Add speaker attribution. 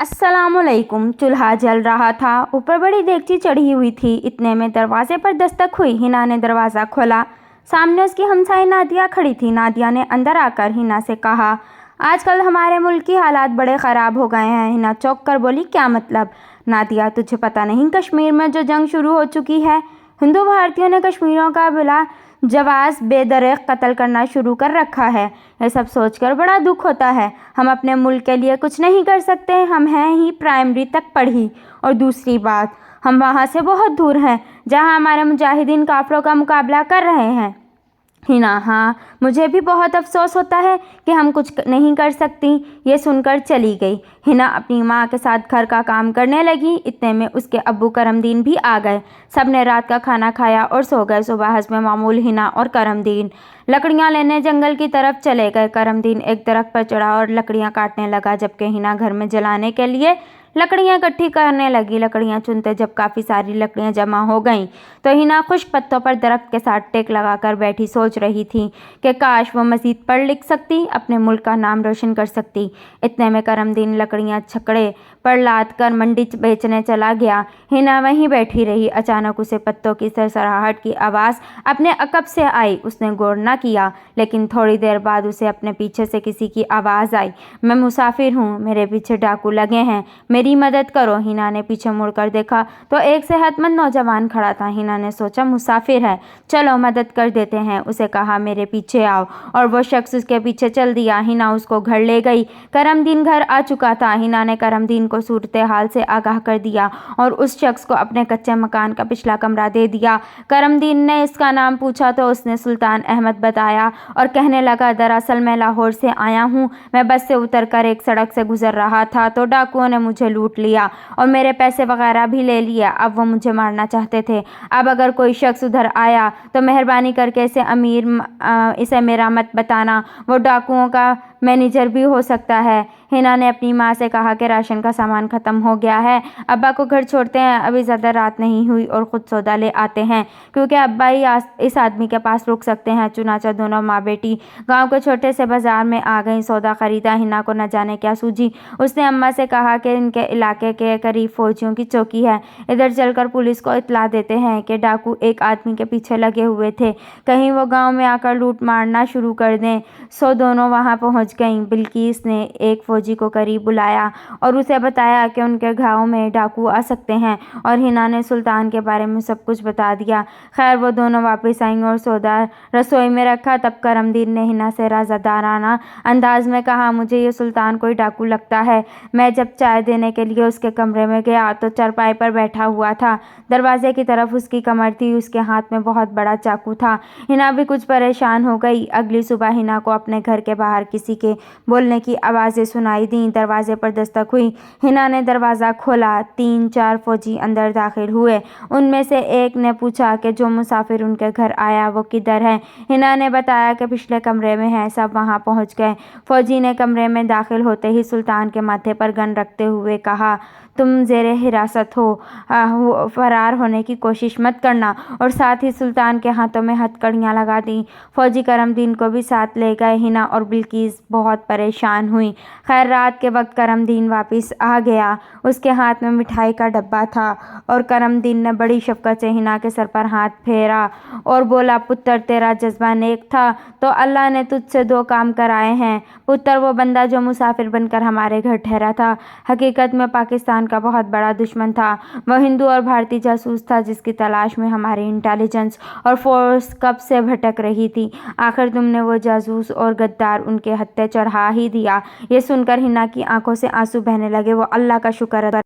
Speaker 1: अस्सलाम वालेकुम। चूल्हा जल रहा था, ऊपर बड़ी देगची चढ़ी हुई थी। इतने में दरवाजे पर दस्तक हुई। हिना ने दरवाज़ा खोला। सामने उसकी हमसाई नादिया खड़ी थी। नादिया ने अंदर आकर हिना से कहा, आजकल हमारे मुल्क की हालात बड़े ख़राब हो गए हैं। हिना चौंक कर बोली, क्या मतलब? नादिया, तुझे पता नहीं कश्मीर में जो जंग शुरू हो चुकी है? हिंदू भारतीयों ने कश्मीरियों का बिला जवाज़ बेदरक कत्ल करना शुरू कर रखा है। यह सब सोचकर बड़ा दुख होता है। हम अपने मुल्क के लिए कुछ नहीं कर सकते। हम हैं ही प्राइमरी तक पढ़ी, और दूसरी बात, हम वहाँ से बहुत दूर हैं जहाँ हमारे मुजाहिदीन काफिरों का मुकाबला कर रहे हैं। हिना, हाँ, मुझे भी बहुत अफसोस होता है कि हम कुछ नहीं कर सकती। ये सुनकर चली गई। हिना अपनी माँ के साथ घर का काम करने लगी। इतने में उसके अब्बू करमदीन भी आ गए। सब ने रात का खाना खाया और सो गए। सुबह हस्ब मामूल हिना और करमदीन लकड़ियाँ लेने जंगल की तरफ चले गए। करमदीन एक दरख्त पर चढ़ा और लकड़ियाँ काटने लगा, जबकि हिना घर में जलाने के लिए लकड़ियाँ इकट्ठी करने लगी। लकड़ियाँ चुनते जब काफ़ी सारी लकड़ियाँ जमा हो गईं तो हिना खुश्क पत्तों पर दरख्त के साथ टेक लगाकर बैठी सोच रही थी कि काश वो मज़ीद पढ़ लिख सकती, अपने मुल्क का नाम रोशन कर सकती। इतने में करमदीन लकड़ियाँ छकड़े पर लाद कर मंडी बेचने चला गया। हिना वहीं बैठी रही। अचानक उसे पत्तों की सरसराहट की आवाज़ अपने अकब से आई। उसने गौर न किया, लेकिन थोड़ी देर बाद उसे अपने पीछे से किसी की आवाज़ आई, मैं मुसाफिर हूँ, मेरे पीछे डाकू लगे हैं, मेरी मदद करो। हिना ने पीछे मुड़कर देखा तो एक सेहतमंद नौजवान खड़ा था। हिना ने सोचा, मुसाफिर है, चलो मदद कर देते हैं। उसे कहा, मेरे पीछे आओ, और वो शख्स उसके पीछे चल दिया। हिना उसको घर ले गई। करमदीन घर आ चुका था। हिना ने करमदीन को सूरत हाल से आगाह कर दिया और उस शख्स को अपने कच्चे मकान का पिछला कमरा दे दिया। करमदीन ने इसका नाम पूछा तो उसने सुल्तान अहमद बताया और कहने लगा, दरअसल मैं लाहौर से आया हूँ। मैं बस से उतर कर एक सड़क से गुजर रहा था तो डाकुओं ने मुझे लूट लिया और मेरे पैसे वगैरह भी ले लिया। अब वो मुझे मारना चाहते थे। अब अगर कोई शख्स उधर आया तो मेहरबानी करके इसे मेरा मत बताना, वो डाकुओं का मैनेजर भी हो सकता है। हिना ने अपनी माँ से कहा कि राशन का सामान ख़त्म हो गया है, अब्बा को घर छोड़ते हैं, अभी ज़्यादा रात नहीं हुई और ख़ुद सौदा ले आते हैं, क्योंकि अब्बा ही इस आदमी के पास रुक सकते हैं। चुनाचा दोनों माँ बेटी गांव के छोटे से बाजार में आ गई। सौदा ख़रीदा। हिना को न जाने क्या सूझी। उसने अम्मा से कहा कि इनके इलाके के करीब फ़ौजियों की चौकी है, इधर चलकर पुलिस को इत्तला देते हैं कि डाकू एक आदमी के पीछे लगे हुए थे, कहीं वो गाँव में आकर लूट मारना शुरू कर दें। सो दोनों वहाँ पहुँच गईं। बिल्किस ने एक फ़ौजी को करीब बुलाया और उसे बताया कि उनके गाँव में डाकू आ सकते हैं, और हिना ने सुल्तान के बारे में सब कुछ बता दिया। खैर, वो दोनों वापस आईं और सौदा रसोई में रखा। तब करमदीन ने हिना से राज़दाराना अंदाज में कहा, मुझे ये सुल्तान कोई डाकू लगता है। मैं जब चाय देने के लिए उसके कमरे में गया तो चारपाई पर बैठा हुआ था, दरवाजे की तरफ उसकी कमर थी, उसके हाथ में बहुत बड़ा चाकू था। हिना भी कुछ परेशान हो गई। अगली सुबह हिना को अपने घर के बाहर किसी के बोलने की आवाज़ें सुनाई दी। दरवाजे पर दस्तक हुई। हिना ने दरवाज़ा खोला। 3-4 फौजी अंदर दाखिल हुए। उनमें से एक ने पूछा कि जो मुसाफिर उनके घर आया वो किधर है। हिना ने बताया कि पिछले कमरे में है। सब वहां पहुंच गए। फौजी ने कमरे में दाखिल होते ही सुल्तान के माथे पर गन रखते हुए कहा, तुम ज़ेरे हिरासत हो, फरार होने की कोशिश मत करना, और साथ ही सुल्तान के हाथों में हथकड़ियाँ लगा दी। फौजी करमदीन को भी साथ ले गए। हिना और बिल्किस बहुत परेशान हुई। खैर, रात के वक्त करमदीन वापस आ गया। उसके हाथ में मिठाई का डब्बा था और करमदीन ने बड़ी शफ़क़त से हिना के सर पर हाथ फेरा और बोला, पुत्र, तेरा जज्बा नेक था तो अल्लाह ने तुझसे 2 काम कराए हैं। पुत्र, वो बंदा जो मुसाफिर बनकर हमारे घर ठहरा था, हकीकत में पाकिस्तान का बहुत बड़ा दुश्मन था। वह हिंदू और भारतीय जासूस था जिसकी तलाश में हमारी इंटेलिजेंस और फोर्स कब से भटक रही थी। आखिर तुमने वो जासूस और गद्दार उनके हत्थे चढ़ा ही दिया। ये सुनकर हिना की आंखों से आंसू बहने लगे। वो अल्लाह का शुक्र